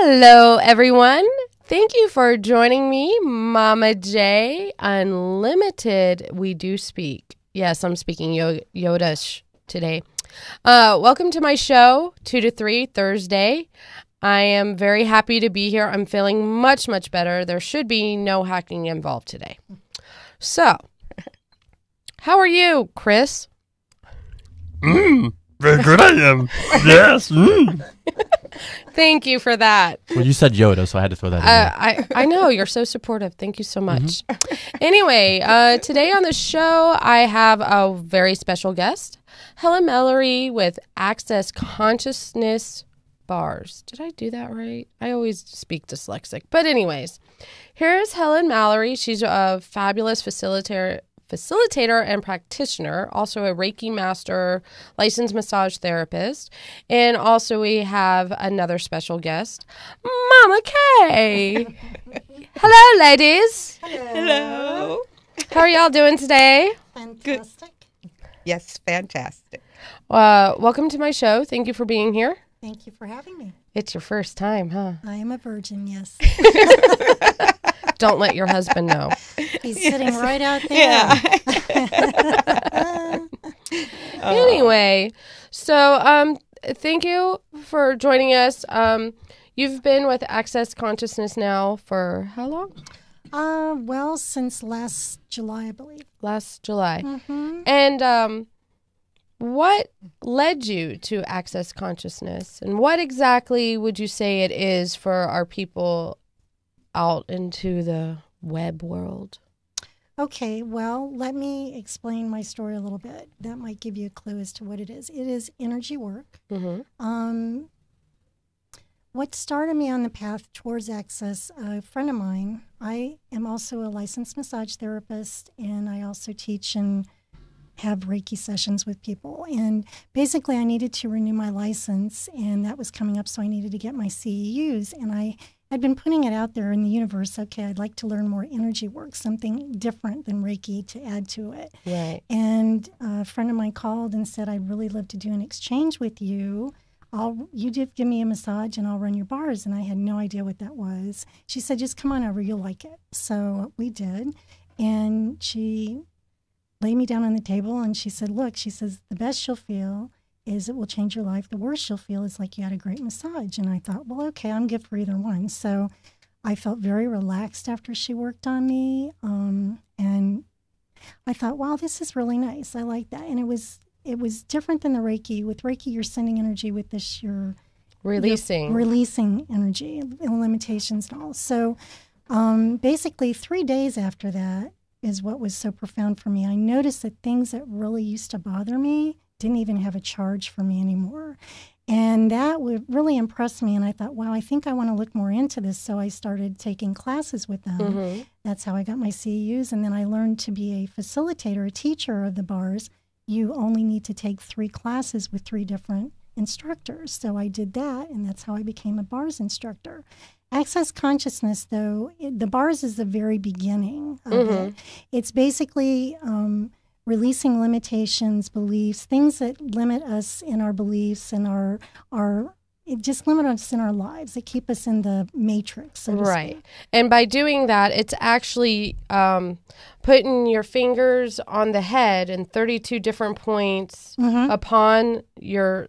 Hello, everyone. Thank you for joining me, Mama J. Unlimited, we do speak. Yes, I'm speaking Yoda today. Welcome to my show, 2 to 3, Thursday. I am very happy to be here. I'm feeling much, much better. There should be no hacking involved today. So, how are you, Chris? Very good I am. Yes. Thank you for that. Well, you said Yoda, so I had to throw that in there. I know. You're so supportive. Thank you so much. Anyway, today on the show, I have a very special guest, Helen Mallory with Access Consciousness Bars. Did I do that right? I always speak dyslexic. But anyways, here's Helen Mallory. She's a fabulous facilitator and practitioner, also a Reiki master, licensed massage therapist. And also we have another special guest, Mama Kay. Hello, ladies. Hello. How are y'all doing today? Fantastic. Yes, fantastic. Welcome to my show. Thank you for being here. Thank you for having me. It's your first time, huh? I am a virgin, yes. Don't let your husband know. He's sitting right out there. Yeah. Anyway, so thank you for joining us. You've been with Access Consciousness now for how long? Well, since last July, I believe. Last July. Mm-hmm. And what led you to Access Consciousness? And what exactly would you say it is for our people out into the web world? Okay, well, let me explain my story a little bit. That might give you a clue as to what it is. It is energy work. Mm-hmm. What started me on the path towards Access, a friend of mine, I am also a licensed massage therapist, and I also teach and have Reiki sessions with people. And basically, I needed to renew my license, and that was coming up, so I needed to get my CEUs. And I had been putting it out there in the universe, okay, I'd like to learn more energy work, something different than Reiki to add to it. Right. And a friend of mine called and said, I'd really love to do an exchange with you. You give me a massage and I'll run your bars. And I had no idea what that was. She said, just come on over, you'll like it. So we did. And she laid me down on the table and she said, look, she says, the best you'll feel is it will change your life. The worst you'll feel is like you had a great massage. And I thought, well, okay, I'm good for either one. So I felt very relaxed after she worked on me. And I thought, wow, this is really nice. I like that. And it was different than the Reiki. With Reiki, you're sending energy. With this, you're releasing energy, limitations and all. So basically 3 days after that is what was so profound for me. I noticed that things that really used to bother me didn't even have a charge for me anymore. And that would really impress me. And I thought, wow, I think I want to look more into this. So I started taking classes with them. Mm-hmm. That's how I got my CEUs. And then I learned to be a facilitator, a teacher of the bars. You only need to take 3 classes with 3 different instructors. So I did that, and that's how I became a bars instructor. Access Consciousness, though, the bars is the very beginning of it. It's basically releasing limitations, beliefs, things that limit us in our beliefs and it just limit us in our lives. They keep us in the matrix, so to speak. And by doing that, it's actually putting your fingers on the head in 32 different points upon your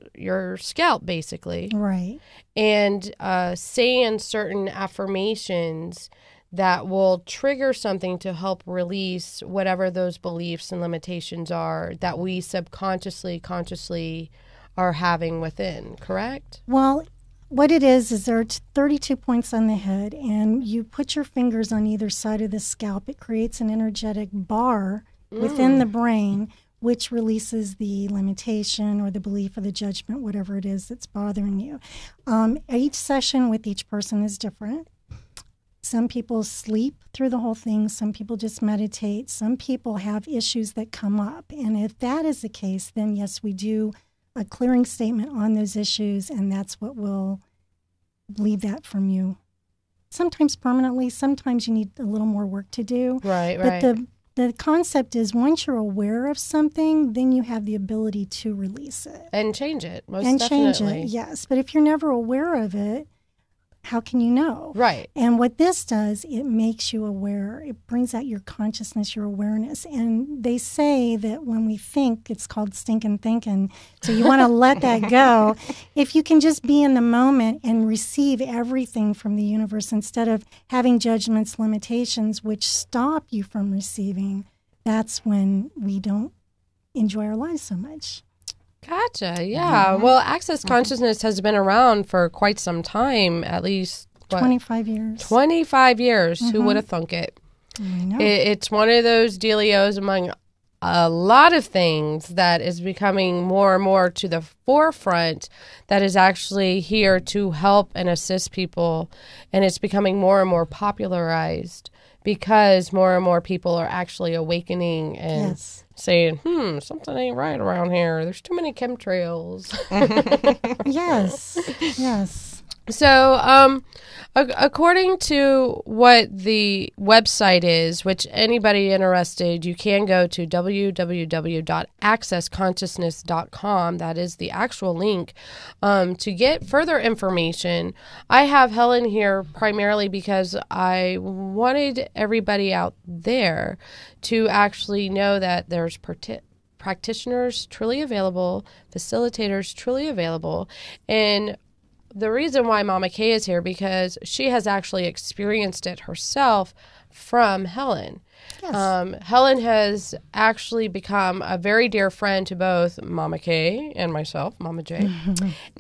scalp, basically. Right. And saying certain affirmations that will trigger something to help release whatever those beliefs and limitations are that we consciously are having within, correct? Well, what it is there are 32 points on the head, and you put your fingers on either side of the scalp. It creates an energetic bar within the brain, which releases the limitation or the belief or the judgment, whatever it is that's bothering you. Each session with each person is different. Some people sleep through the whole thing. Some people just meditate. Some people have issues that come up. And if that is the case, then yes, we do a clearing statement on those issues, and that's what will leave that from you. Sometimes permanently, sometimes you need a little more work to do. Right. But the concept is once you're aware of something, then you have the ability to release it. And change it, most and definitely. Change it, yes. But if you're never aware of it, how can you know? Right. And what this does, it makes you aware. It brings out your consciousness, your awareness. And they say that when we think, it's called stinking thinking. So you want to let that go. If you can just be in the moment and receive everything from the universe instead of having judgments, limitations, which stop you from receiving, that's when we don't enjoy our lives so much. Gotcha. Yeah. Well, Access Consciousness has been around for quite some time, at least 25 years. 25 years. Who would have thunk it? I know. It's one of those dealios among a lot of things that is becoming more and more to the forefront that is actually here to help and assist people. And it's becoming more and more popularized because more and more people are actually awakening and Yes. saying, something ain't right around here. There's too many chemtrails. Yes. Yes. So, according to what the website is, which anybody interested, you can go to www.accessconsciousness.com. That is the actual link to get further information. I have Helen here primarily because I wanted everybody out there to actually know that there's practitioners truly available, facilitators truly available, and the reason why Mama Kay is here because she has actually experienced it herself from Helen. Yes. Helen has actually become a very dear friend to both Mama Kay and myself, Mama J.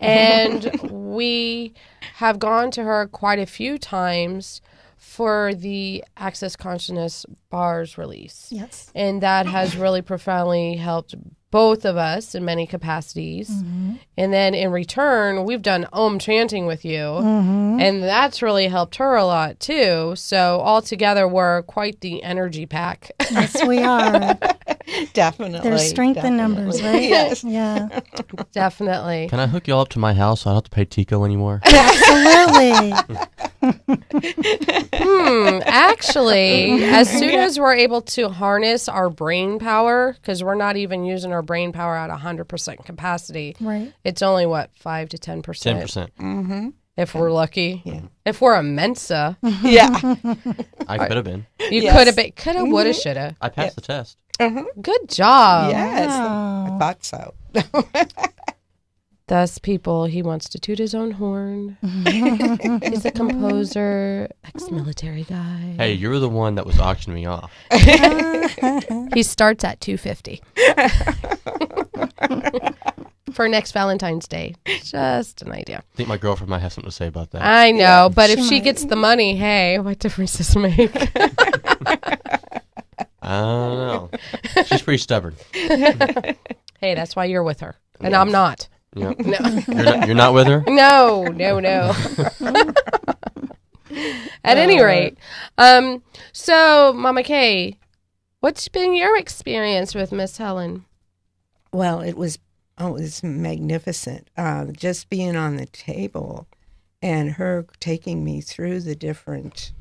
And we have gone to her quite a few times for the Access Consciousness Bars release. Yes. And that has really profoundly helped both of us in many capacities. And then in return, we've done Om chanting with you. And that's really helped her a lot too. So altogether, we're quite the energy pack. Yes, we are. Definitely. There's strength in numbers, right? Yes. Yeah. Definitely. Can I hook y'all up to my house so I don't have to pay Tico anymore? Absolutely. Actually, as soon as we're able to harness our brain power, because we're not even using our brain power at 100% capacity, Right. it's only, 5 to 10%? 10%. If we're lucky. Yeah. If we're a Mensa, Yeah. I could have been. you Yes. could have been, coulda, woulda, shoulda. I passed the test. Good job. Yes. Wow. I thought so. Thus, people, he wants to toot his own horn. He's a composer, ex-military guy. Hey, you were the one that was auctioning me off. He starts at $250 for next Valentine's Day. Just an idea. I think my girlfriend might have something to say about that. I know, but if She she might. gets the money, hey, what difference does it make? I don't know. She's pretty stubborn. Hey, that's why you're with her, and I'm not. Yep. No, You're not with her? no. At any rate, so Mama Kay, what's been your experience with Miss Helen? Well, it was magnificent. Just being on the table and her taking me through the different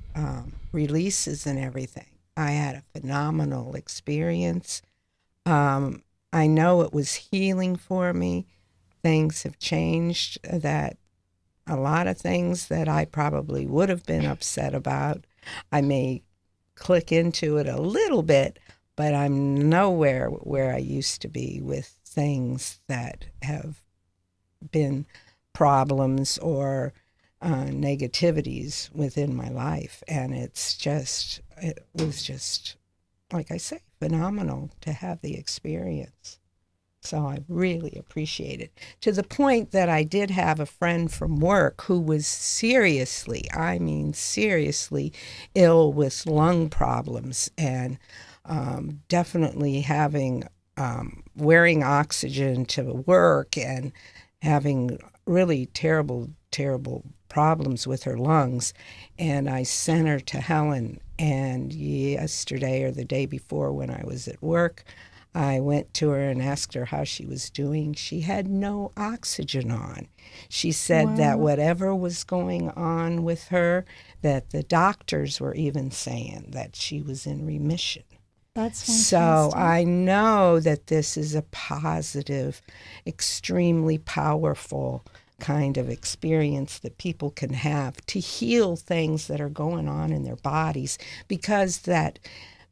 releases and everything. I had a phenomenal experience. I know it was healing for me. Things have changed, that a lot of things that I probably would have been upset about, I may click into it a little bit, but I'm nowhere where I used to be with things that have been problems or negativities within my life. And it was just, like I say, phenomenal to have the experience. So I really appreciate it, to the point that I did have a friend from work who was seriously ill with lung problems, and definitely having wearing oxygen to work and having really terrible problems with her lungs. And I sent her to Helen, and yesterday or the day before when I was at work, I went to her and asked her how she was doing. She had no oxygen on. She said that whatever was going on with her, that the doctors were even saying that she was in remission. That's So fantastic. I know that this is a positive, extremely powerful kind of experience that people can have to heal things that are going on in their bodies, because that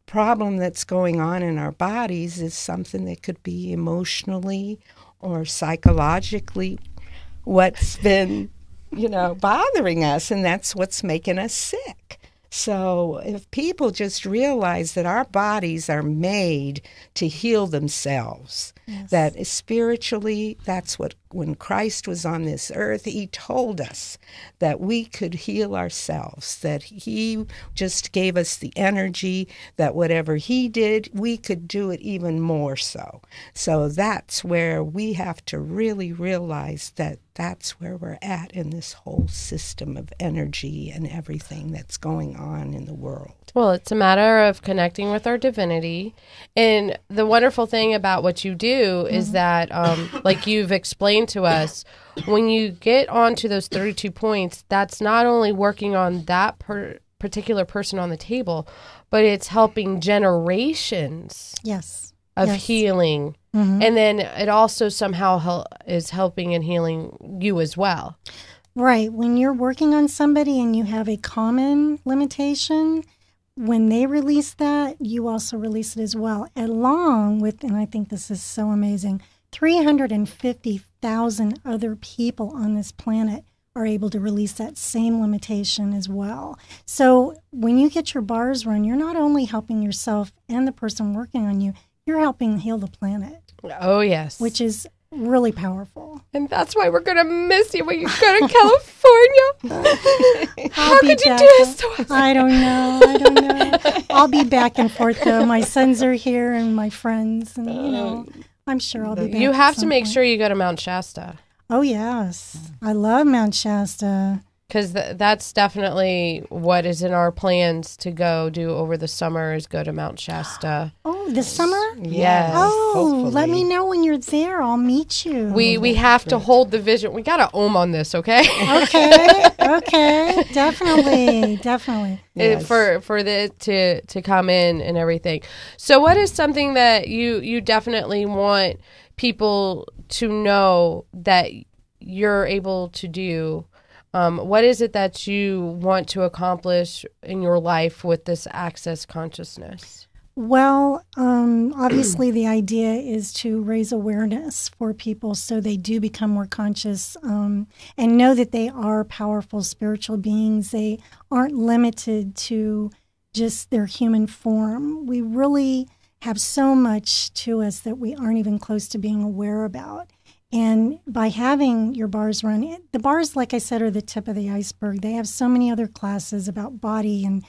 problem that's going on in our bodies is something that could be emotionally or psychologically what's been, bothering us, and that's what's making us sick. So if people just realize that our bodies are made to heal themselves, yes. That spiritually, that's what, when Christ was on this earth, he told us that we could heal ourselves, that he just gave us the energy that whatever he did, we could do it even more so. So that's where we have to really realize that that's where we're at in this whole system of energy and everything that's going on in the world. Well, it's a matter of connecting with our divinity. And the wonderful thing about what you do is that, like you've explained to us, when you get onto those 32 points, that's not only working on that particular person on the table, but it's helping generations of healing. And then it also somehow is helping and healing you as well. Right. When you're working on somebody and you have a common limitation, when they release that, you also release it as well, along with, and I think this is so amazing, 350,000 other people on this planet are able to release that same limitation as well. So when you get your bars run, you're not only helping yourself and the person working on you, you're helping heal the planet. Oh, yes. Which is really powerful. And that's why we're going to miss you when you go to California. How could you do this to us? I don't know. I'll be back and forth, though. My sons are here and my friends, and, I'm sure I'll be back. You have to make sure you go to Mount Shasta. Oh, yes. I love Mount Shasta. Because that's definitely what is in our plans to go do over the summer, is go to Mount Shasta. Oh, this summer? Yes. Oh, hopefully. Let me know when you're there. I'll meet you. We have to hold the vision. We got to on this, okay? Okay. Definitely. Yes. For the to come in and everything. So what is something that you definitely want people to know that you're able to do? What is it that you want to accomplish in your life with this access consciousness? Well, obviously the idea is to raise awareness for people so they do become more conscious and know that they are powerful spiritual beings. They aren't limited to just their human form. We really have so much to us that we aren't even close to being aware about. And by having your bars run, the bars, like I said, are the tip of the iceberg. They have so many other classes about body and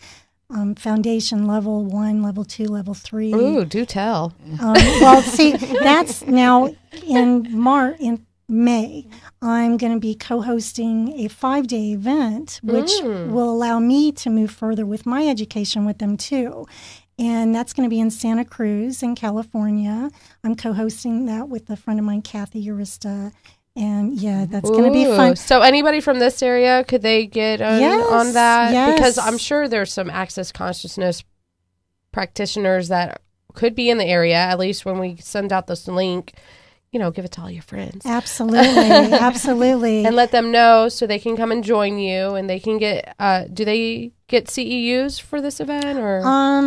foundation, level 1, level 2, level 3. Ooh, do tell. Well, see, that's now in May. I'm going to be co-hosting a 5-day event, which will allow me to move further with my education with them, too. And that's going to be in Santa Cruz in California. I'm co-hosting that with a friend of mine, Kathy Urista. And that's going to be fun. So anybody from this area, could they get on that? Yes. Because I'm sure there's some access consciousness practitioners that could be in the area, at least when we send out this link. Give it to all your friends. Absolutely. And let them know so they can come and join you, and they can get, do they get CEUs for this event, or?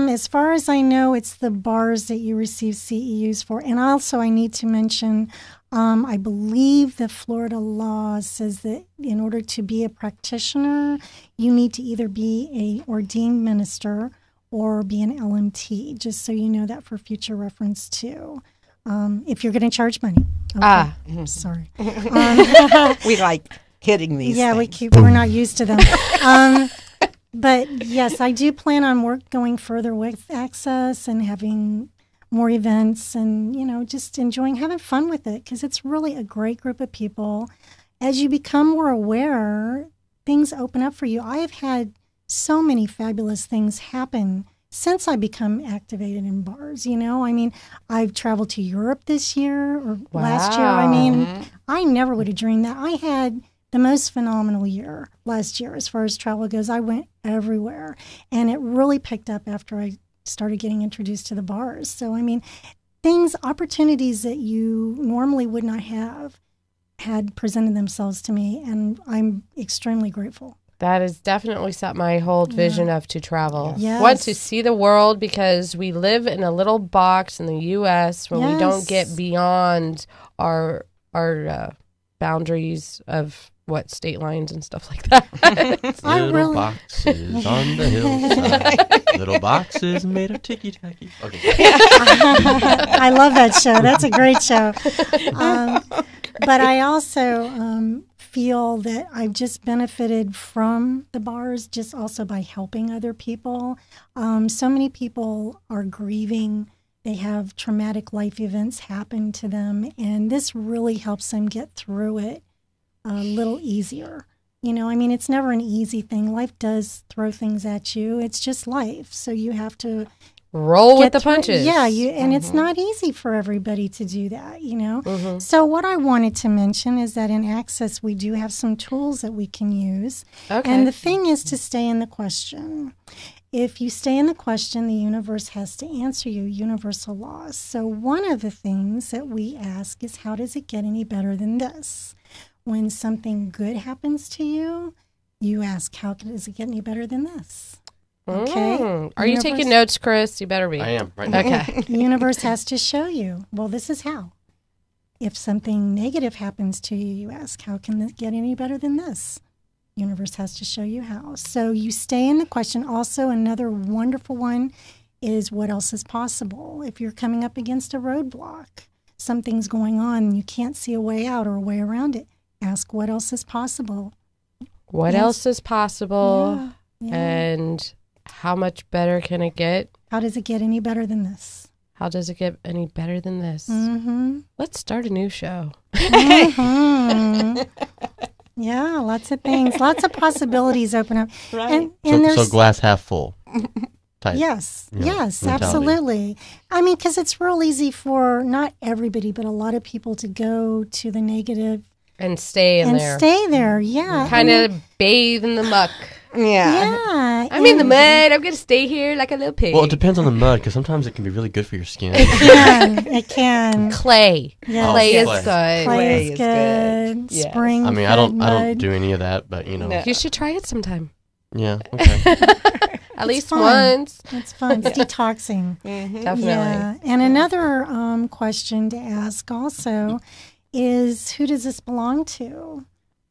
As far as I know, it's the bars that you receive CEUs for. And also I need to mention, I believe the Florida law says that in order to be a practitioner, you need to either be a ordained minister or be an LMT, just so you know that for future reference too. If you're going to charge money. Okay. Sorry. We like hitting these things. We're not used to them. But yes, I do plan on going further with Access and having more events and, just having fun with it, because it's really a great group of people. As you become more aware, things open up for you. I have had so many fabulous things happen since I become activated in bars. I've traveled to Europe this year or last year. I never would have dreamed that. I had the most phenomenal year last year as far as travel goes. I went everywhere, and it really picked up after I started getting introduced to the bars. So, opportunities that you normally would not have had presented themselves to me, and I'm extremely grateful. That is definitely something I hold vision of to travel. Yes. Want to see the world, because we live in a little box in the U.S. when we don't get beyond our boundaries of state lines and stuff like that. Little boxes on the hillside. Little boxes made of ticky-tacky. Okay. I love that show. That's a great show. But I also feel that I've just benefited from the bars, just also by helping other people. So many people are grieving. They have traumatic life events happen to them, and this really helps them get through it a little easier. You know, I mean, it's never an easy thing. Life does throw things at you. It's just life. So you have to roll with the punches. Yeah, and it's not easy for everybody to do that, you know. So what I wanted to mention is that in Access, we do have some tools that we can use. Okay. And the thing is to stay in the question. If you stay in the question, the universe has to answer you, universal laws. So one of the things that we ask is, how does it get any better than this? When something good happens to you, you ask, how does it get any better than this? Okay. Are you taking notes, Chris? You better be. I am right now. Okay. The universe has to show you, well, this is how. If something negative happens to you, you ask, how can it get any better than this? Universe has to show you how. So you stay in the question. Also, another wonderful one is, what else is possible? If you're coming up against a roadblock, something's going on and you can't see a way out or a way around it, ask, what else is possible? What else is possible? Yeah. And how much better can it get? How does it get any better than this? How does it get any better than this? Let's start a new show. Yeah, lots of things. Lots of possibilities open up. Right. And So glass half full type. Yes, mentality. absolutely. I mean, because it's real easy for not everybody, but a lot of people to go to the negative and stay in there. Stay there, yeah. Kind of bathe in the muck. Yeah. I'm in the mud. I'm going to stay here like a little pig. Well, it depends on the mud, because sometimes it can be really good for your skin. It can. Clay. Yes. Clay is clay. good. Clay is good. Yes. Spring. I mean, I don't do any of that, but you know. No. You should try it sometime. Yeah. Okay. At least fun. once. It's fun. It's detoxing. Definitely. Yeah. And another question to ask also is, who does this belong to?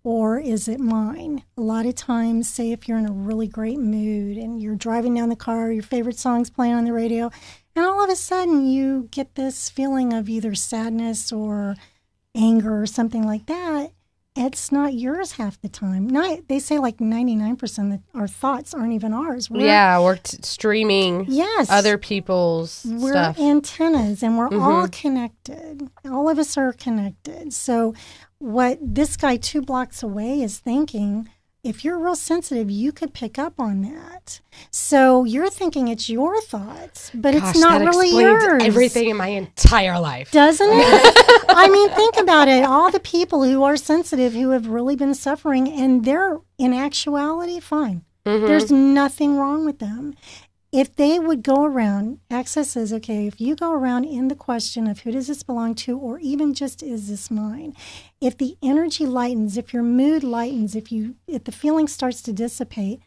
Or is it mine? A lot of times, say if you're in a really great mood and you're driving down the car, your favorite song's playing on the radio, and all of a sudden you get this feeling of either sadness or anger or something like that, it's not yours half the time. They say like 99% that our thoughts aren't even ours. We're streaming other people's stuff. We're antennas, and we're all connected. All of us are connected. So what this guy 2 blocks away is thinking, if you're real sensitive, you could pick up on that. So you're thinking it's your thoughts, but it's not really yours. Everything in my entire life. Doesn't it? I mean, think about it. All the people who are sensitive, who have really been suffering, and they're in actuality fine. There's nothing wrong with them. If they would go around, Access says, okay, if you go around in the question of who does this belong to, or even just is this mine, if the energy lightens, if your mood lightens, if the feeling starts to dissipate,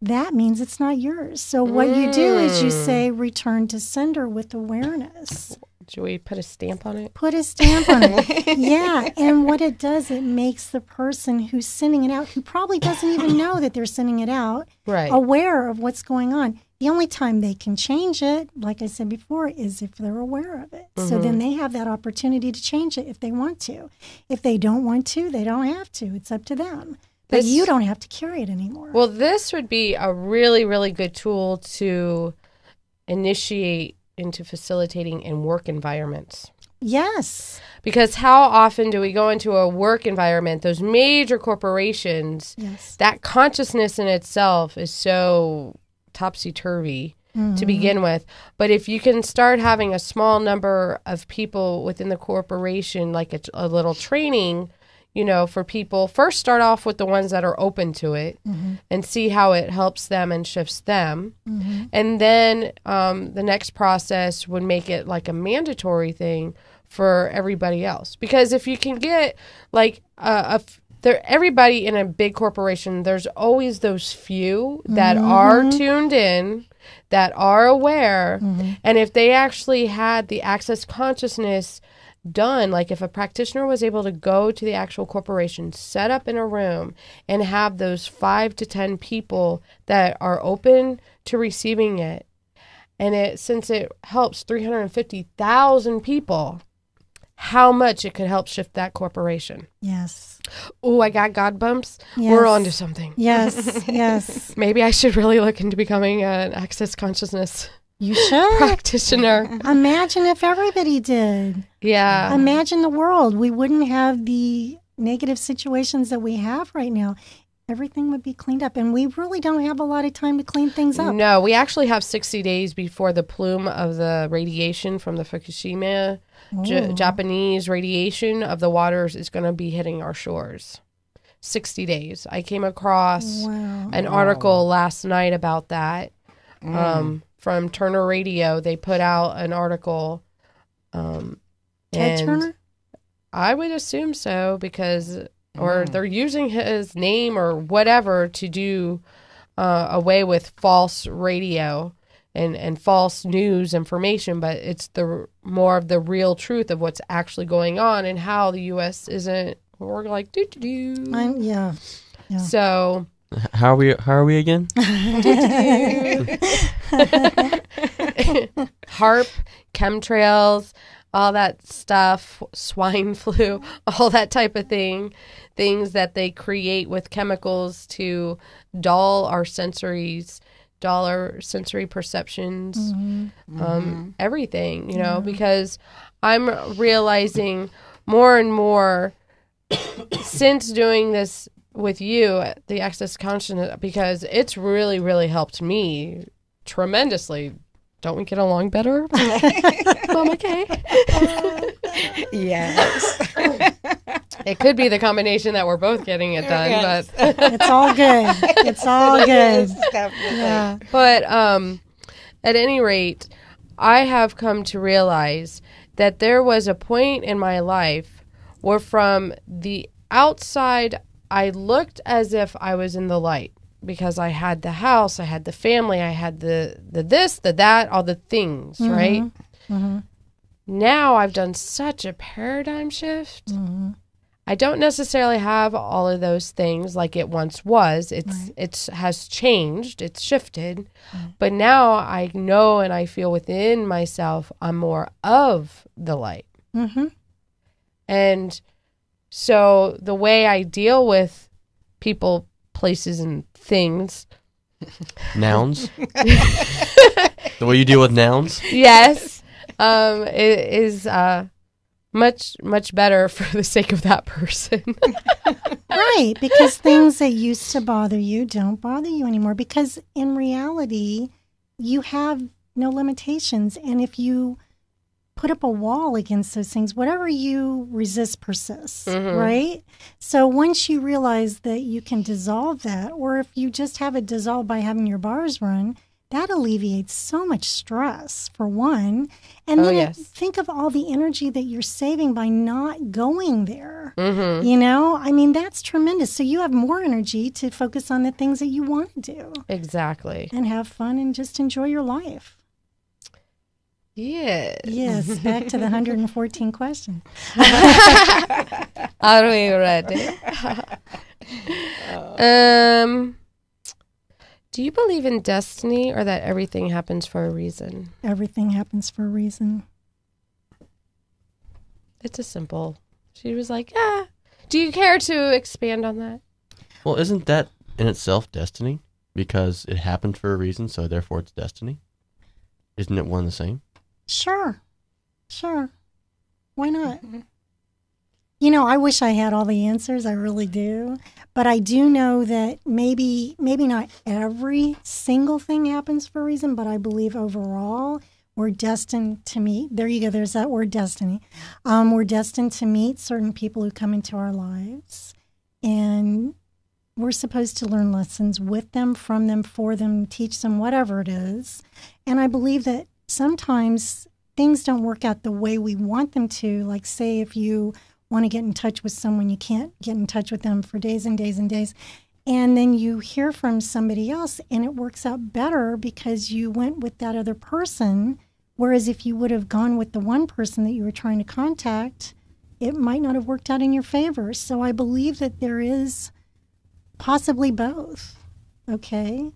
that means it's not yours. So what you do is you say, return to sender with awareness. Should we put a stamp on it? Put a stamp on it. Yeah. And what it does, it makes the person who's sending it out, who probably doesn't even know that they're sending it out, aware of what's going on. The only time they can change it, like I said before, is if they're aware of it. So then they have that opportunity to change it if they want to. If they don't want to, they don't have to. It's up to them. But you don't have to carry it anymore. Well, this would be a really, really good tool to initiate into facilitating in work environments. Yes. Because how often do we go into a work environment, those major corporations, that consciousness in itself is so topsy-turvy to begin with. But if you can start having a small number of people within the corporation, like a little training, you know, for people, first start off with the ones that are open to it and see how it helps them and shifts them. And then the next process would make it like a mandatory thing for everybody else. Because if you can get like everybody in a big corporation, there's always those few that are tuned in, that are aware. And if they actually had the access consciousness done, like if a practitioner was able to go to the actual corporation, set up in a room, and have those 5 to 10 people that are open to receiving it, and since it helps 350,000 people, how much it could help shift that corporation. Yes. Oh, I got God bumps. Yes. We're on to something. Yes, yes. Maybe I should really look into becoming an access consciousness You should. practitioner. Imagine if everybody did. Yeah. Imagine the world. We wouldn't have the negative situations that we have right now. Everything would be cleaned up. And we really don't have a lot of time to clean things up. No, we actually have 60 days before the plume of the radiation from the Fukushima Japanese radiation of the waters is going to be hitting our shores. 60 days. I came across an article last night about that from Turner Radio. They put out an article. Ted and Turner? I would assume so, because or they're using his name or whatever to do away with false radio and false news information, but it's the more of the real truth of what's actually going on and how the U.S. isn't. We're like do. Yeah. So how are we again? HARP, chemtrails, all that stuff, swine flu, all that type of thing, things that they create with chemicals to dull our sensories, dull our sensory perceptions, everything, because I'm realizing more and more since doing this with you, the access consciousness, because it's really, really helped me tremendously. Don't we get along better? Mom, okay? Yes. It could be the combination that we're both getting it done, Yes. but It's all good. It's all good. Yes, definitely. Yeah. but at any rate, I have come to realize that there was a point in my life where from the outside, I looked as if I was in the light. Because I had the house, I had the family, I had the this, the that, all the things, right? Now I've done such a paradigm shift. I don't necessarily have all of those things like it once was. It has changed, it's shifted. But now I know and I feel within myself I'm more of the light. And so the way I deal with people, places, and things. Nouns? The way you deal with nouns? Yes. It is much, much better for the sake of that person. Right, because things that used to bother you don't bother you anymore. Because in reality, you have no limitations. And if you put up a wall against those things, whatever you resist persists, right? So once you realize that you can dissolve that, or if you just have it dissolved by having your bars run, that alleviates so much stress, for one. And then think of all the energy that you're saving by not going there. I mean, that's tremendous. So you have more energy to focus on the things that you want to do. Exactly. And have fun and just enjoy your life. Yes. Yes, back to the 114 questions. Are we ready? Do you believe in destiny or that everything happens for a reason? Everything happens for a reason. It's a simple. She was like, Do you care to expand on that? Well, isn't that in itself destiny? Because it happened for a reason, so therefore it's destiny? Isn't it one and the same? Sure. Why not? I wish I had all the answers. I really do. But I do know that maybe not every single thing happens for a reason, but I believe overall we're destined to meet. There you go. There's that word, destiny. We're destined to meet certain people who come into our lives. And we're supposed to learn lessons with them, from them, for them, teach them, whatever it is. And I believe that sometimes things don't work out the way we want them to, like say if you want to get in touch with someone, you can't get in touch with them for days and days and days. And then you hear from somebody else and it works out better because you went with that other person. Whereas if you would have gone with the one person that you were trying to contact, it might not have worked out in your favor. So I believe that there is possibly both. Okay.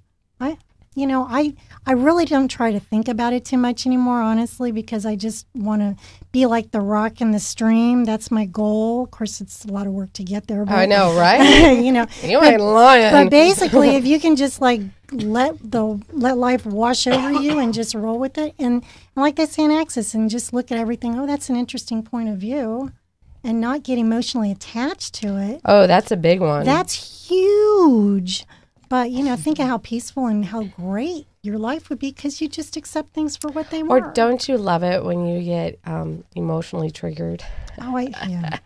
I really don't try to think about it too much anymore, honestly, because I just want to be like the rock in the stream. That's my goal. Of course, it's a lot of work to get there. But, I know, right? You ain't lying. But basically, if you can just like let life wash over you and just roll with it, and like they say in Access, and just look at everything. Oh, that's an interesting point of view, and not get emotionally attached to it. Oh, that's a big one. That's huge. But, think of how peaceful and how great your life would be because you just accept things for what they Or are. don't you love it when you get emotionally triggered? Oh, yeah.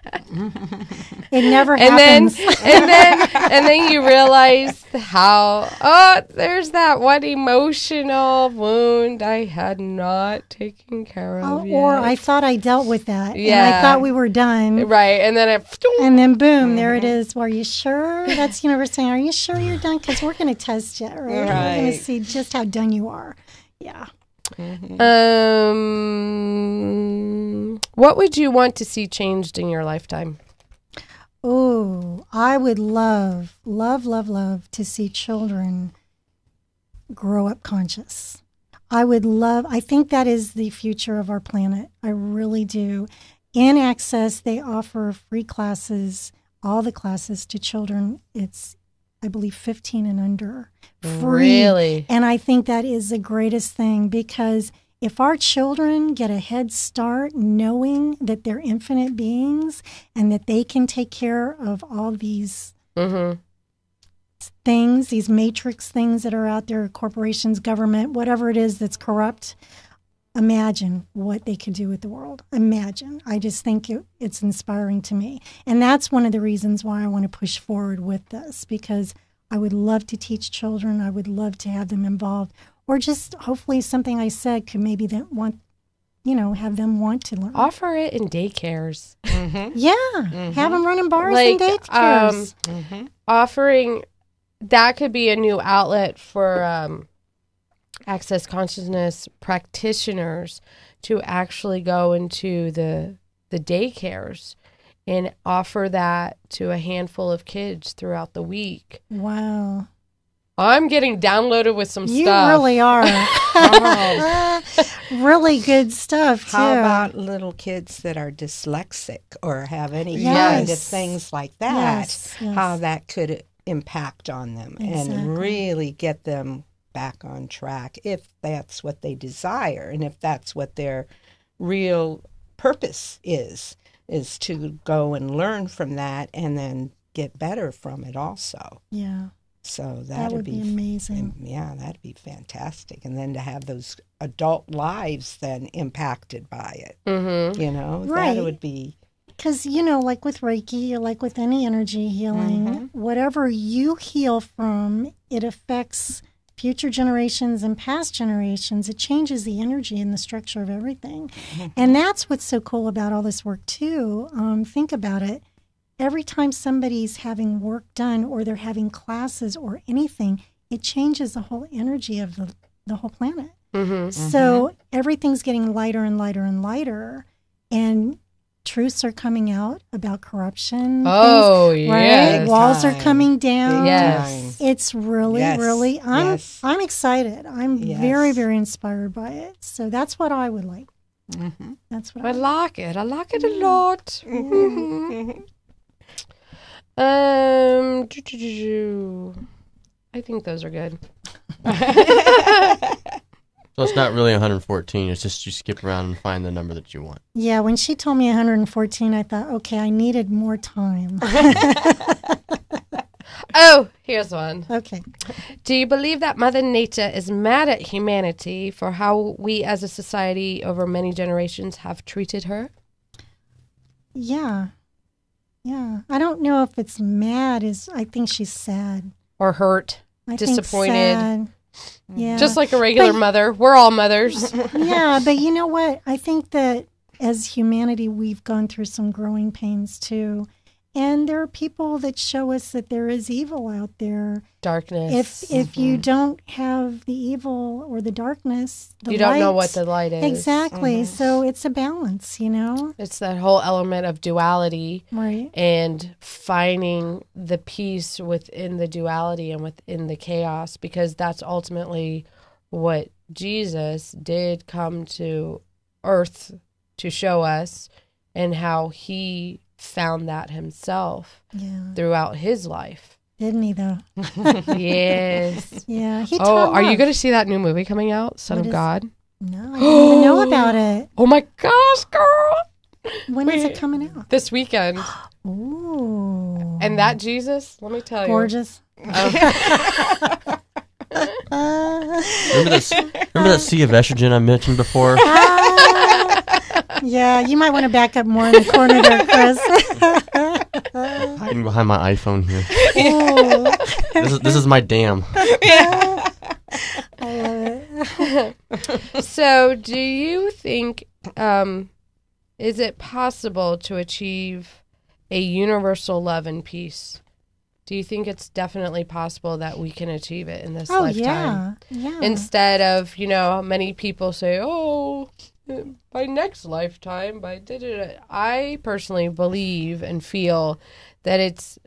It never happens. And then you realize there's that one emotional wound I had not taken care of yet. Or I thought I dealt with that. Yeah. And I thought we were done. Right. And then And then boom, there it is. Well, are you sure? That's universe saying, are you sure you're done? Because we're going to test you, right? We're going to see just how done you are. Yeah. What would you want to see changed in your lifetime? Oh, I would love to see children grow up conscious. I think that is the future of our planet. I really do. In Access, they offer free classes, all the classes to children. It's, I believe, 15 and under. Free. Really? And I think that is the greatest thing because if our children get a head start knowing that they're infinite beings and that they can take care of all these things, these matrix things that are out there, corporations, government, whatever it is that's corrupt, imagine what they could do with the world. Imagine. I just think it's inspiring to me. And that's one of the reasons why I want to push forward with this because I would love to teach children. I would love to have them involved. Or just hopefully something I said could maybe have them want to learn. Offer it in daycares. Yeah. Have them running bars and daycares. Offering, that could be a new outlet for Access Consciousness practitioners to actually go into the daycares and offer that to a handful of kids throughout the week. Wow. I'm getting downloaded with some stuff. You really are. Really good stuff, too. How about little kids that are dyslexic or have any kind of things like that? Yes. How that could impact on them and really get them back on track if that's what they desire and if that's what their real purpose is to go and learn from that and then get better from it also. Yeah. So that would be amazing. Yeah, that'd be fantastic. And then to have those adult lives then impacted by it, that would be. Because, like with Reiki or like with any energy healing, whatever you heal from, it affects future generations and past generations. It changes the energy and the structure of everything. And that's what's so cool about all this work, too. Think about it. Every time somebody's having work done or they're having classes or anything, it changes the whole energy of the whole planet. So everything's getting lighter and lighter and lighter. And truths are coming out about corruption. Oh, things, yes. right? Walls are coming down. Yes. It's really, really, I'm excited. I'm very, very inspired by it. So that's what I would like. That's what I like it. I like it a lot. I think those are good. So it's not really 114. It's just you skip around and find the number that you want. Yeah, when she told me 114, I thought, okay, I needed more time. Oh, here's one. Okay. Do you believe that Mother Nature is mad at humanity for how we as a society over many generations have treated her? Yeah. Yeah. I don't know if it's mad. I think she's sad. Or hurt? Disappointed? Yeah. Just like a regular But- mother. We're all mothers. Yeah, but you know what? I think that as humanity, we've gone through some growing pains too. And there are people that show us that there is evil out there. Darkness. If you don't have the evil or the darkness, the You don't know light- what the light is. Exactly. So it's a balance, you know? It's that whole element of duality Right. and finding the peace within the duality and within the chaos, because that's ultimately what Jesus did come to earth to show us, and how he found that himself Yeah. throughout his life. Didn't he, though? Yes. Yeah. He Oh, taught are you love. going to see that new movie coming out, Son What of is- God? No, I didn't even know about it. Oh my gosh, girl. When is Wait. it coming out? This weekend. Ooh. And that Jesus, let me tell you. Gorgeous. Remember that sea of estrogen I mentioned before? Yeah, you might want to back up more in the corner there, Chris. Hiding behind my iPhone here. Ooh. This is my dam. I love it. So, do you think, is it possible to achieve a universal love and peace? Do you think it's definitely possible that we can achieve it in this Oh, lifetime? yeah. Instead of, many people say, oh, by next lifetime, by da-da-da. I personally believe and feel that it's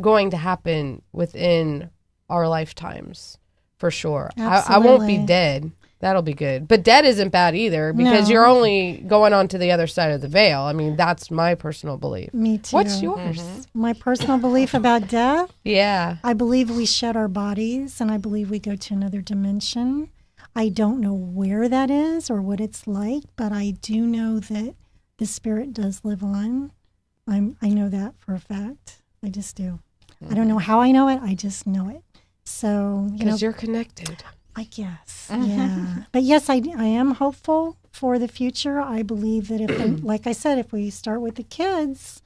going to happen within our lifetimes, for sure. I won't be Absolutely. dead. That'll be good. But dead isn't bad either, because No. you're only going on to the other side of the veil. I mean, that's my personal belief. Me too. What's yours? My personal belief about death? Yeah. I believe we shed our bodies, and I believe we go to another dimension. I don't know where that is or what it's like, but I do know that the spirit does live on. I know that for a fact. I just do. I don't know how I know it. I just know it. So, Because you're connected. I guess, yeah. But yes, I am hopeful for the future. I believe that if, like I said, if we start with the kids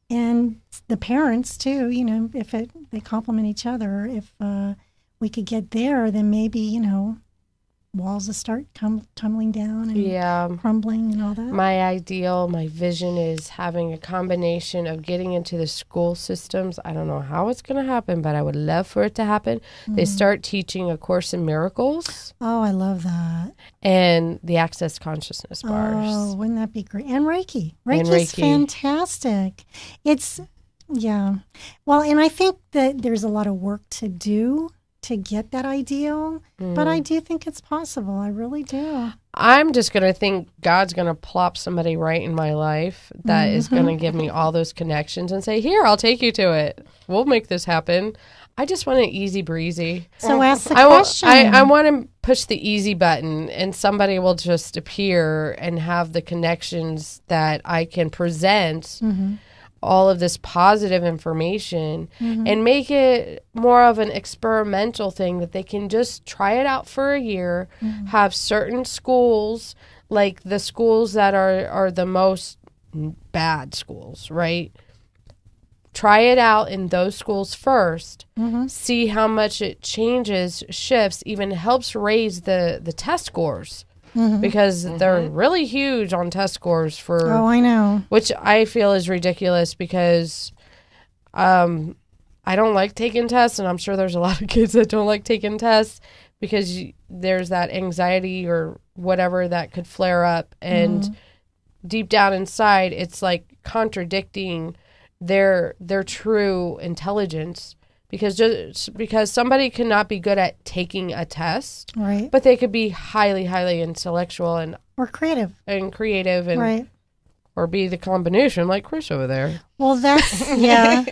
and the parents too, if they complement each other, if we could get there, then maybe, walls will start tumbling down and Yeah. crumbling and all that. My vision is having a combination of getting into the school systems. I don't know how it's going to happen, but I would love for it to happen. They start teaching A Course in Miracles Oh, I love that. and the Access Consciousness bars. Oh, wouldn't that be great? And Reiki. And Reiki's Reiki. fantastic. Yeah. Well, and I think that there's a lot of work to do to get that ideal, but I do think it's possible. I really do. I'm just going to think God's going to plop somebody right in my life that is going to give me all those connections and say, here, I'll take you to it. We'll make this happen. I just want it easy breezy. So ask the I question. want to push the easy button and somebody will just appear and have the connections that I can present all of this positive information and make it more of an experimental thing that they can just try it out for a year, have certain schools, like the schools that are the most bad schools, right? Try it out in those schools first, see how much it changes, shifts, even helps raise the test scores. Because they're really huge on test scores for Oh, I know. which I feel is ridiculous because I don't like taking tests, and I'm sure there's a lot of kids that don't like taking tests because there's that anxiety or whatever that could flare up, and deep down inside, it's like contradicting their true intelligence. Because somebody cannot be good at taking a test, Right. but they could be highly, highly intellectual and Or creative. creative, and Right. or be the combination like Chris over there. Well, that's, yeah.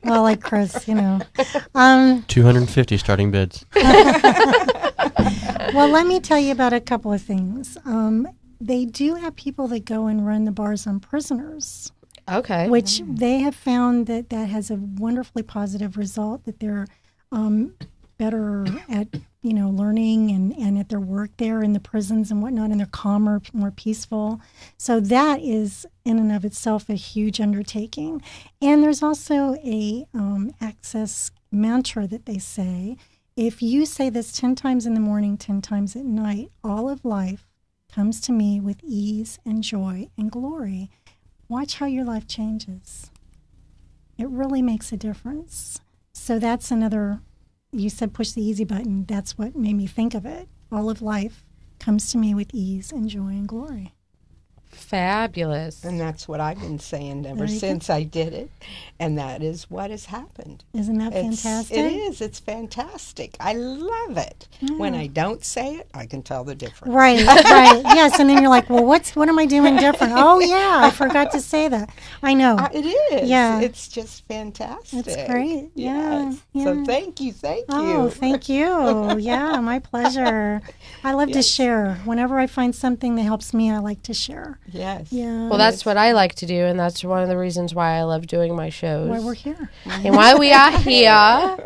Well, like Chris, 250 starting bids. Well, let me tell you about a couple of things. They do have people that go and run the bars on prisoners, Okay. which they have found that has a wonderfully positive result, that they're better at, learning and at their work there in the prisons and whatnot, and they're calmer, more peaceful. So that is in and of itself a huge undertaking. And there's also a access mantra that they say, If you say this 10 times in the morning, 10 times at night, all of life comes to me with ease and joy and glory. Watch how your life changes. It really makes a difference. So that's another, you said push the easy button. That's what made me think of it. All of life comes to me with ease and joy and glory. Fabulous. And that's what I've been saying ever There you since I did it. And that is what has happened. Isn't that fantastic? It is. It's fantastic. I love it. When I don't say it, I can tell the difference. Right, right. Yes, and then you're like, well, what am I doing different? Oh, yeah, I forgot to say that. I know. It is. Yeah. It's just fantastic. It's great. Yeah, Yes. yeah. So thank you. Oh, thank you. Yeah, my pleasure. I love to share. Whenever I find something that helps me, I like to share. Yes. Yeah. Well, that's what I like to do, and that's one of the reasons why I love doing my shows. why we're here. And why we are here,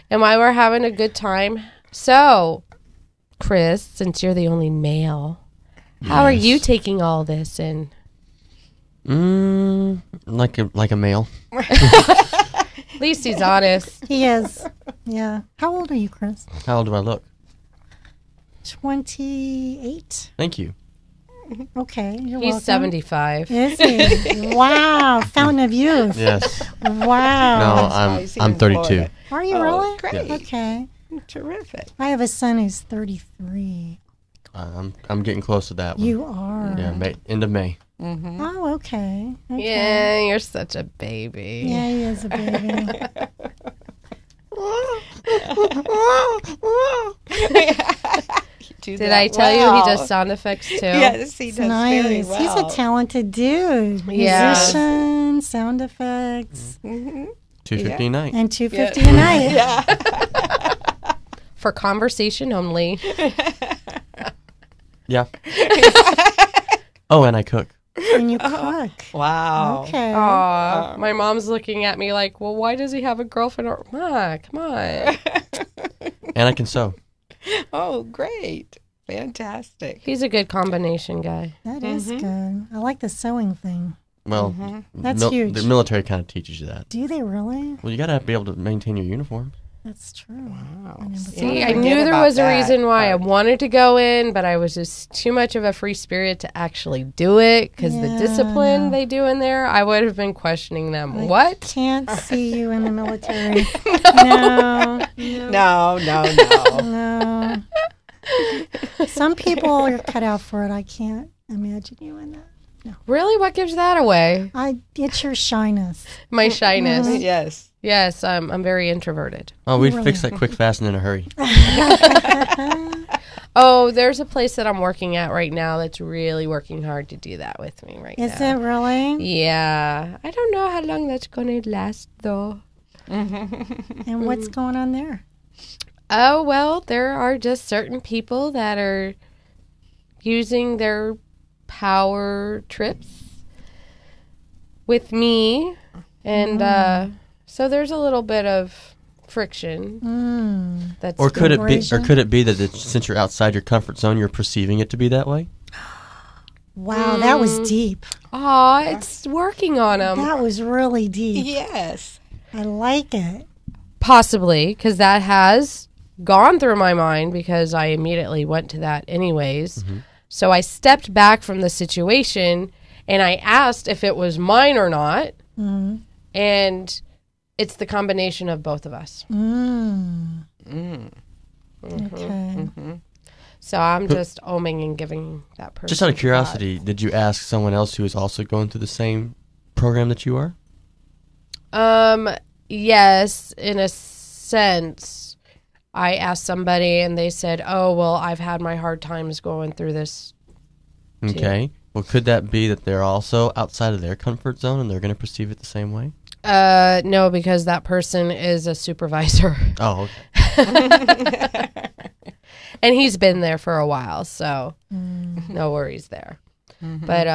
and why we're having a good time. So, Chris, since you're the only male, how are you taking all this in? Like a male. At least he's honest. He is. Yeah. How old are you, Chris? How old do I look? 28. Thank you. Okay, you're He's welcome. 75. Is he? Wow. Fountain of youth. Yes. Wow. No, Spicy I'm in 32. Florida. Are you Oh, really? great. Okay. Terrific. I have a son who's 33. I'm getting close to that one. You are. Yeah, end of May. Oh, okay. Okay. Yeah, you're such a baby. Yeah, he is a baby. Do Did that I tell you well. he does sound effects too? Yes, he does very Nice. well. He's a talented dude. Yeah. Musician, sound effects, Mm-hmm. 250 a night. and $250 a night. Yeah. For conversation only. Yeah. Oh, and I cook. And you cook. Wow. Okay. Aw, my mom's looking at me like, well, why does he have a girlfriend? Or, Ma, come on. And I can sew. Oh, great. Fantastic. He's a good combination guy. That is good. I like the sewing thing. Well, That's huge. The military kind of teaches you that. Do they really? Well, you got to be able to maintain your uniform. That's true. Wow. I never See, thought I of knew Forget there about was a that reason why I part. wanted to go in, but I was just too much of a free spirit to actually do it because the Yeah, discipline no. they do in there, I would have been questioning them. I What? Can't see you in the military. No. No, no, no. No. Some people are cut out for it. I can't imagine you in that. Really? What gives that away? It's your shyness. My shyness. Yes. Yes, I'm very introverted. Oh, we'd Really? fix that quick, fast, and in a hurry. Oh, there's a place that I'm working at right now that's really working hard to do that with me right Is now. it really? Yeah. I don't know how long that's going to last, though. And what's going on there? Oh, well, there are just certain people that are using their power trips with me. And so there's a little bit of friction. That's Or could it be? Or Abrasion? could it be that since you're outside your comfort zone, you're perceiving it to be that way? Wow, that was deep. Aw, it's working on them. That was really deep. Yes. I like it. Possibly, because that has gone through my mind because I immediately went to that anyways. So I stepped back from the situation and I asked if it was mine or not. And it's the combination of both of us. Okay. So I'm just oming and giving that person. Just out of God. curiosity, did you ask someone else who is also going through the same program that you are? Yes, in a sense. I asked somebody and they said, oh, well, I've had my hard times going through this. Okay. Well, could that be that they're also outside of their comfort zone and they're going to perceive it the same way? No, because that person is a supervisor. Oh, okay. And he's been there for a while, so no worries there. But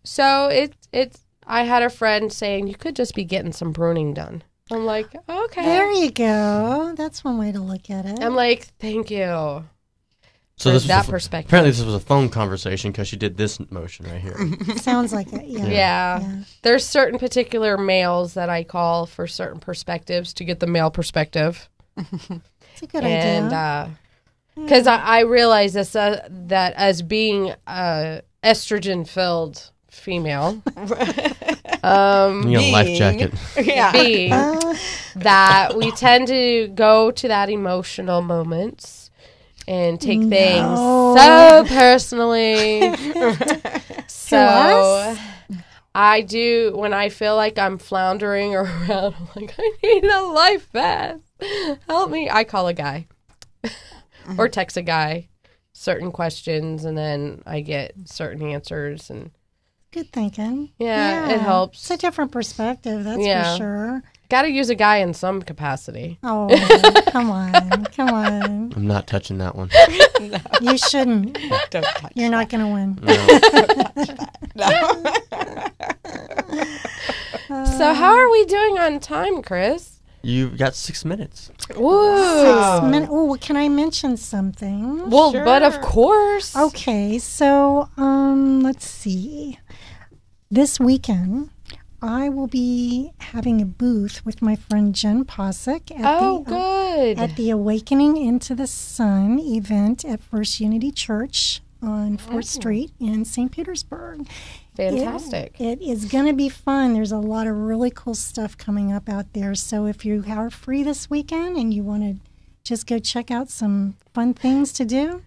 so it's I had a friend saying you could just be getting some pruning done. I'm like, okay. There you go. That's one way to look at it. I'm like, thank you. So For this that was perspective. Apparently, this was a phone conversation because she did this motion right here. Sounds like it. Yeah. Yeah. There's certain particular males that I call for certain perspectives to get the male perspective. It's a good and idea. because I realize this that as being estrogen filled female, You got a life jacket. being that we tend to go to that emotional moments and take things so personally. So I do, when I feel like I'm floundering around, I'm like, I need a life vest. Help me. I call a guy or text a guy certain questions, and then I get certain answers. And Good thinking. yeah, it helps. It's a different perspective, that's Yeah. for sure. Got to use a guy in some capacity. Oh, come on. Come on. I'm not touching that one. You shouldn't. Don't touch You're not going to win. So how are we doing on time, Chris? You've got 6 minutes. Woo! Oh, can I mention something? Well, but of course. Okay, so let's see. This weekend, I will be having a booth with my friend Jen Posick Good. at the Awakening into the Sun event at First Unity Church on 4th Street in St. Petersburg. Fantastic. It is going to be fun. There's a lot of really cool stuff coming up out there. So if you are free this weekend and you want to just go check out some fun things to do.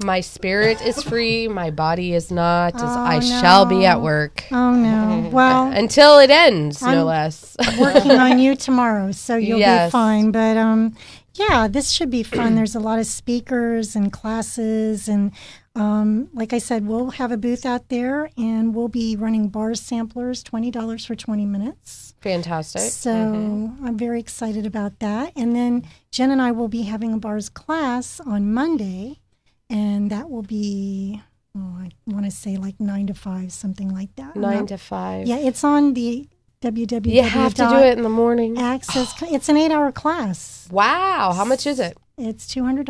My spirit is free. My body is not. As I shall be at work. Oh, no. Well, Until it ends, no less. working on you tomorrow, so you'll Yes. be fine. But yeah, this should be fun. There's a lot of speakers and classes, and like I said, we'll have a booth out there, and we'll be running bar samplers, $20 for 20 minutes. Fantastic. So I'm very excited about that. And then Jen and I will be having a bars class on Monday, and that will be, I want to say like 9 to 5, something like that. 9 to 5. Yeah, it's on the www. You have to do it in the morning. Access. It's an 8-hour class. Wow. How much is it? It's $200.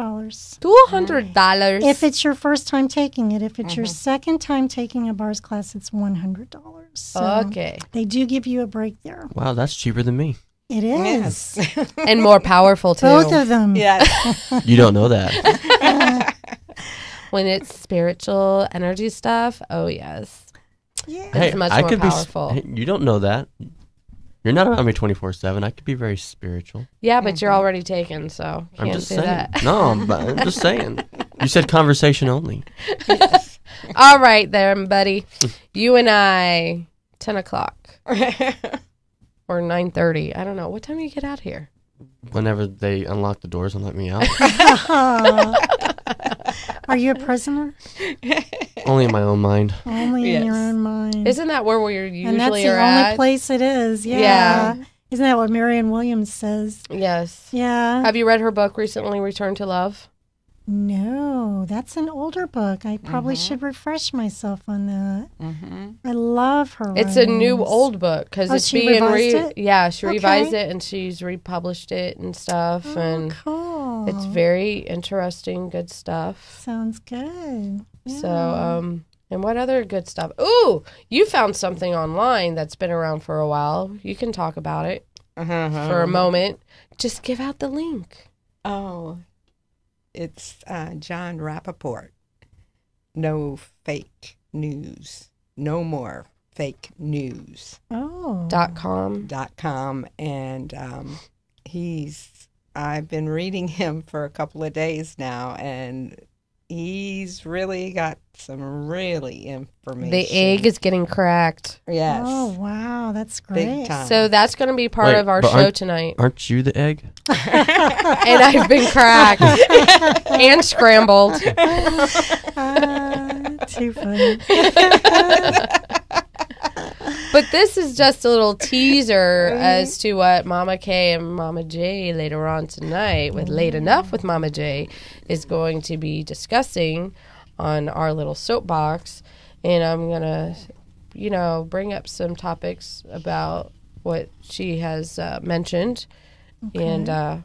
$200. If it's your first time taking it. If it's your second time taking a bars class, it's $100. So Okay. they do give you a break there. Wow, that's cheaper than me. It is. Yes. And more powerful, too. Both of them. Yes. You don't know that. When it's spiritual energy stuff, oh, yes. Yeah. It's much more powerful. Hey, you don't know that. You're not around me 24/7. I could be very spiritual. Yeah, but you're already taken, so I'm can't just do saying. that. No, I'm just saying. You said conversation only. All right, then, buddy. You and I, 10 o'clock or 9:30. I don't know. What time do you get out here? Whenever they unlock the doors and let me out. Are you a prisoner? Only in my own mind. Only in your own mind. Isn't that where we usually and that's the are only at? place it is. Yeah. Yeah. Isn't that what Marianne Williams says? Yes. Yeah. Have you read her book recently, Return to Love? No, that's an older book. I probably should refresh myself on that. I love her. It's a new writings. old book because Oh, it's she being revised it? Yeah, she revised Okay. it and she's republished it and stuff, Oh, and cool. it's very interesting, good stuff. Sounds good. So, and what other good stuff? Ooh, you found something online that's been around for a while. You can talk about it for a moment. Just give out the link. Oh, it's John Rappaport. No fake news. No more fake news. Oh. .com. .com. And I've been reading him for a couple of days now, and he's really got some really information. The egg is getting cracked. Yes. Oh, wow. That's great. Big time. So that's going to be part Wait, of our but show tonight. Aren't you the egg? And I've been cracked and scrambled. Too funny. But this is just a little teaser as to what Mama K and Mama J later on tonight with Late Enough with Mama J is going to be discussing on our little soapbox. And I'm going to, bring up some topics about what she has mentioned. Okay. And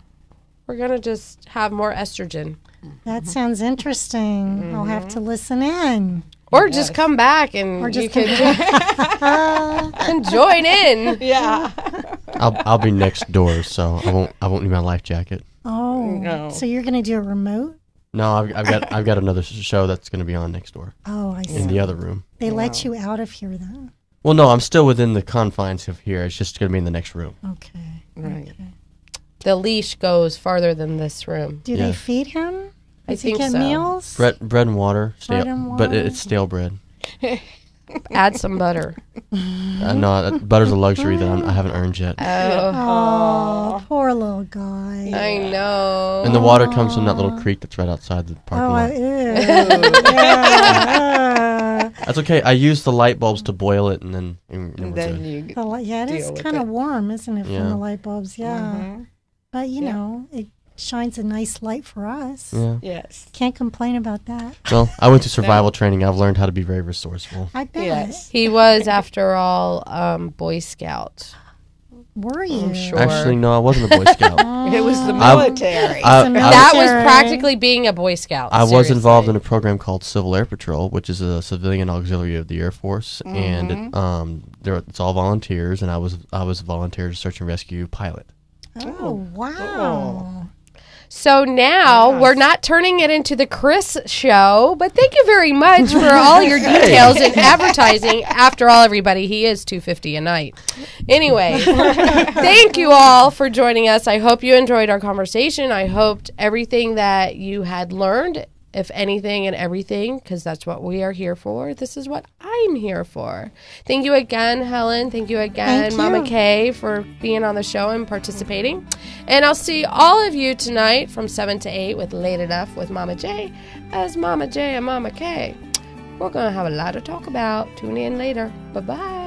we're going to just have more estrogen. That sounds interesting. I'll have to listen in. Or just come back and Or you just can join in. Yeah. I'll be next door, so I won't need my life jacket. Oh, Oh, No. so you're going to do a remote? No, I've got another show that's going to be on next door Oh, I see. in the other room. They let you out of here then? Well, no, I'm still within the confines of here. It's just going to be in the next room. Okay. Right. Okay. The leash goes farther than this room. Do Yeah. they feed him? I Does he think get so. meals? Bread and water, Bread and but water? it's stale bread. Add some butter. No, butter's a luxury that I haven't earned yet. Oh, poor little guy. I know. And the water comes from that little creek that's right outside the parking Oh, lot. yeah. That's okay. I use the light bulbs to boil it, and then we're Then good. you Yeah, it Deal is with kind of it. warm, isn't it, from Yeah. the light bulbs? Yeah. Mhm. But, you know, it shines a nice light for us. Yeah. Yes. Can't complain about that. Well, I went to survival training. I've learned how to be very resourceful. I bet. Yes. He was, after all, Boy Scout. Were you? I'm sure. Actually, no, I wasn't a Boy Scout. It was the I- military. I- That was Military. practically being a Boy Scout. I was seriously. involved in a program called Civil Air Patrol, which is a civilian auxiliary of the Air Force, and it's all volunteers. And I was a volunteer search and rescue pilot. Oh, wow. So now Yes. we're not turning it into the Chris show, but thank you very much for all your details and advertising. After all, everybody, he is $250 a night. Anyway, thank you all for joining us. I hope you enjoyed our conversation. I hoped everything that you had learned, if anything and everything, because that's what we are here for. This is what I'm here for. Thank you again, Helen. Thank you again, Thank Mama you. Kay, for being on the show and participating. And I'll see all of you tonight from 7 to 8 with Late Enough with Mama J as Mama J and Mama K. We're going to have a lot to talk about. Tune in later. Bye-bye.